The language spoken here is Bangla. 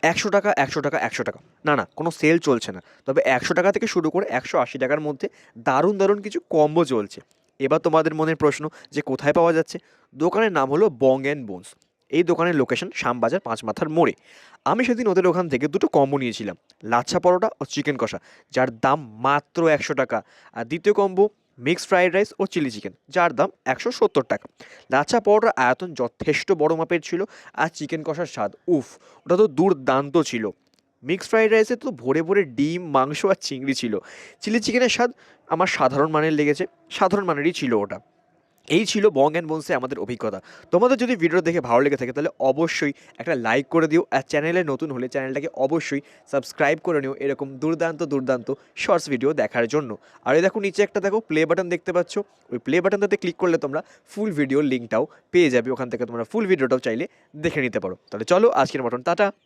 100 টাকা, 100 টাকা, 100 টাকা। না না, কোনো সেল চলছে না, তবে 100 টাকা থেকে শুরু করে 180 টাকার মধ্যে দারুণ দারুণ কিছু কম্বো চলছে। এবার তোমাদের মনের প্রশ্ন যে কোথায় পাওয়া যাচ্ছে? দোকানের নাম হলো বং অ্যান্ড বোনস। এই দোকানের লোকেশন শ্যামবাজার পাঁচ মাথার মোড়ে। আমি সেদিন ওদের ওখান থেকে দুটো কম্বো নিয়েছিলাম, লাচ্ছা পরোটা ও চিকেন কষা, যার দাম মাত্র 100 টাকা। আর দ্বিতীয় কম্বো মিক্সড ফ্রাইড রাইস ও চিলি চিকেন, যার দাম 170 টাকা। লাচ্ছা পরোটার আয়তন যথেষ্ট বড় মাপের ছিল, আর চিকেন কষার স্বাদ উফ, ওটা তো দুর্দান্ত ছিল। মিক্সড ফ্রাইড রাইসে তো ভরে ভরে ডিম, মাংস আর চিংড়ি ছিল। চিলি চিকেনের স্বাদ আমার সাধারণ মানের লেগেছে, সাধারণ মানেরই ছিল ওটা। এই ছিল বং অ্যান্ড বোনসে আমাদের অভিজ্ঞতা। তোমাদের যদি ভিডিও দেখে ভালো লেগে থাকে তাহলে অবশ্যই একটা লাইক করে দিও, আর চ্যানেলে নতুন হলে চ্যানেলটাকে অবশ্যই সাবস্ক্রাইব করে নিও এরকম দুর্দান্ত দুর্দান্ত শর্টস ভিডিও দেখার জন্য। আর এই দেখো নিচে একটা দেখো প্লে বাটন দেখতে পাচ্ছ, ওই প্লে বাটনটাতে ক্লিক করলে তোমরা ফুল ভিডিওর লিঙ্কটাও পেয়ে যাবে, ওখান থেকে তোমরা ফুল ভিডিওটাও চাইলে দেখে নিতে পারো। তাহলে চলো আজকের মতন টাটা।